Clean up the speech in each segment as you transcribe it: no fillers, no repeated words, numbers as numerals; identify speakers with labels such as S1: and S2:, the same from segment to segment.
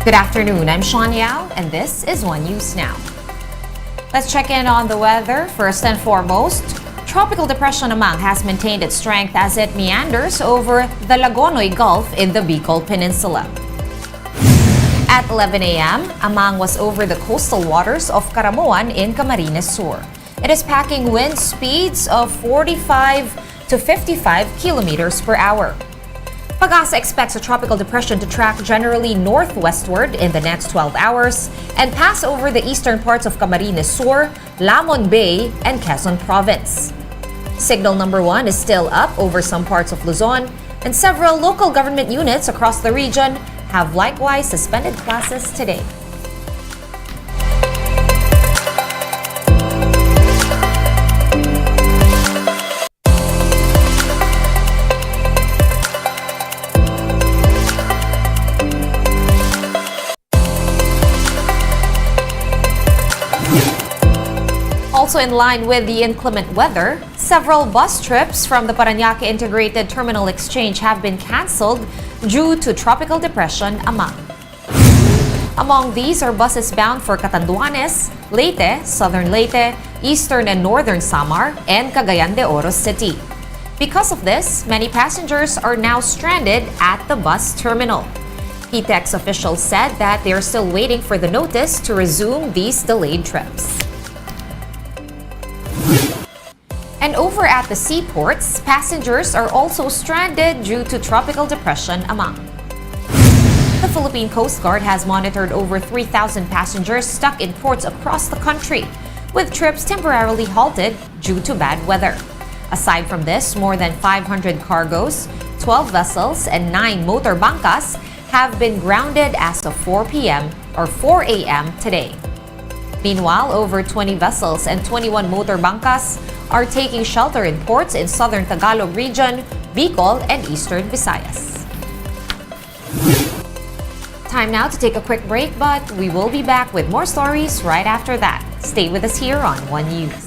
S1: Good afternoon, I'm Sean Yao, and this is One News Now. Let's check in on the weather. First and foremost, Tropical Depression Amang has maintained its strength as it meanders over the Lagonoy Gulf in the Bicol Peninsula. At 11 a.m., Amang was over the coastal waters of Caramoan in Camarines Sur. It is packing wind speeds of 45 to 55 kilometers per hour. Pag-asa expects a tropical depression to track generally northwestward in the next 12 hours and pass over the eastern parts of Camarines Sur, Lamon Bay, and Quezon Province. Signal number 1 is still up over some parts of Luzon, and several local government units across the region have likewise suspended classes today. Also in line with the inclement weather, several bus trips from the Parañaque Integrated Terminal Exchange have been canceled due to Tropical Depression Amang. Among these are buses bound for Catanduanes, Leyte, Southern Leyte, Eastern and Northern Samar, and Cagayan de Oro City. Because of this, many passengers are now stranded at the bus terminal. PTEX officials said that they are still waiting for the notice to resume these delayed trips. And over at the seaports, passengers are also stranded due to Tropical Depression Amang. The Philippine Coast Guard has monitored over 3,000 passengers stuck in ports across the country, with trips temporarily halted due to bad weather. Aside from this, more than 500 cargoes, 12 vessels, and 9 motor bangkas have been grounded as of 4 a.m. today. Meanwhile, over 20 vessels and 21 motor bangkas are taking shelter in ports in southern Tagalog region, Bicol, and eastern Visayas. Time now to take a quick break, but we will be back with more stories right after that. Stay with us here on One News.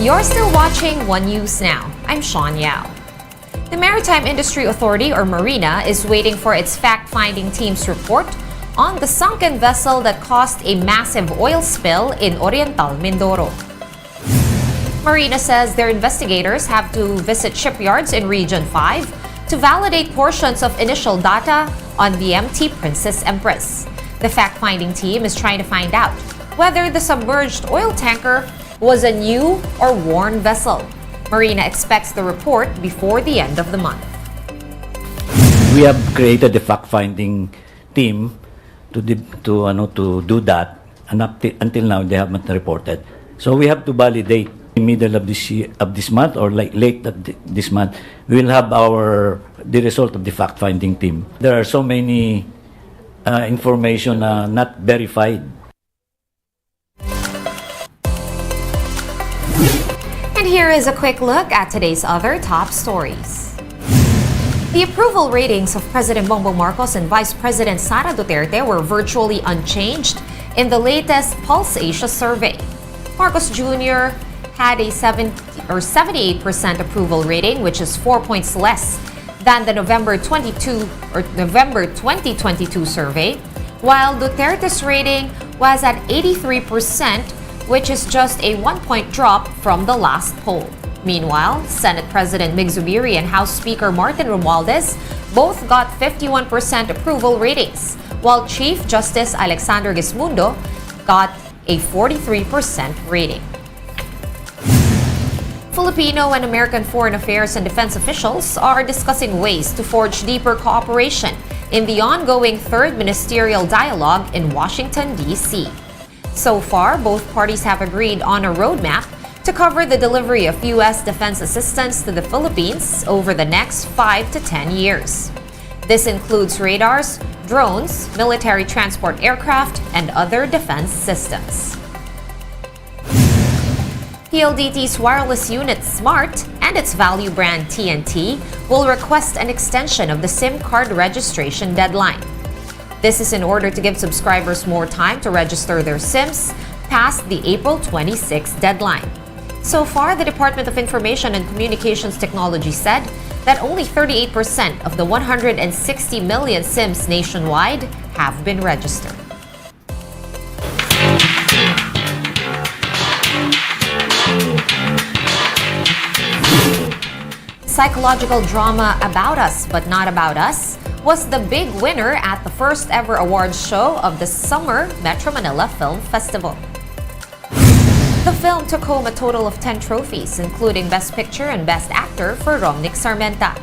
S1: You're still watching One News Now. I'm Sean Yao. The Maritime Industry Authority, or Marina, is waiting for its fact-finding team's report on the sunken vessel that caused a massive oil spill in Oriental Mindoro. Marina says their investigators have to visit shipyards in Region 5 to validate portions of initial data on the MT Princess Empress. The fact-finding team is trying to find out whether the submerged oil tanker was a new or worn vessel. Marina expects the report before the end of the month.
S2: We have created a fact-finding team to do that, and until now they haven't reported. So we have to validate in the middle of this month or like late this month. We will have the result of the fact-finding team. There are so many information not verified.
S1: And here is a quick look at today's other top stories. The approval ratings of President Bongbong Marcos and Vice President Sara Duterte were virtually unchanged in the latest Pulse Asia survey. Marcos Jr. had a 78% approval rating, which is 4 points less than the November 2022 survey, while Duterte's rating was at 83%, which is just a 1-point drop from the last poll. Meanwhile, Senate President Mig Zubiri and House Speaker Martin Romualdez both got 51% approval ratings, while Chief Justice Alexander Gismundo got a 43% rating. Filipino and American foreign affairs and defense officials are discussing ways to forge deeper cooperation in the ongoing third ministerial dialogue in Washington, D.C. So far, both parties have agreed on a roadmap to cover the delivery of U.S. defense assistance to the Philippines over the next 5 to 10 years. This includes radars, drones, military transport aircraft, and other defense systems. PLDT's wireless unit Smart and its value brand TNT will request an extension of the SIM card registration deadline. This is in order to give subscribers more time to register their SIMs past the April 26 deadline. So far, the Department of Information and Communications Technology said that only 38% of the 160 million SIMs nationwide have been registered. Psychological drama About Us But Not About Us was the big winner at the first ever awards show of the Summer Metro Manila Film Festival. The film took home a total of 10 trophies, including Best Picture and Best Actor for Romnick Sarmenta.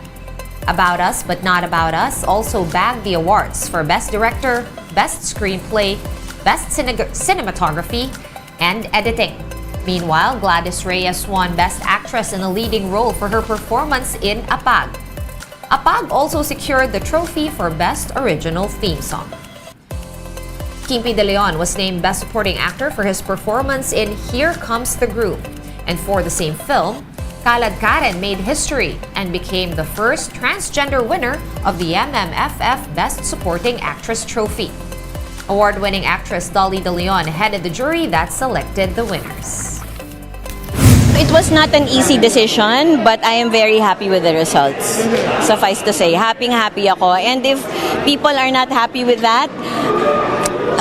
S1: About Us But Not About Us also bagged the awards for Best Director, Best Screenplay, Best Cinematography, and Editing. Meanwhile, Gladys Reyes won Best Actress in a leading role for her performance in Apag. Apag also secured the trophy for Best Original Theme Song. Kimpi De Leon was named Best Supporting Actor for his performance in Here Comes the Groove. And for the same film, Kalad Karen made history and became the first transgender winner of the MMFF Best Supporting Actress trophy. Award-winning actress Dolly De Leon headed the jury that selected the winners.
S3: It was not an easy decision, but I am very happy with the results. Suffice to say, happy ako. And if people are not happy with that,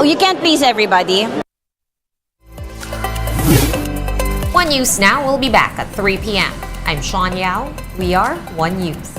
S3: you can't please everybody.
S1: One News Now will be back at 3 p.m. I'm Sean Yao. We are One News.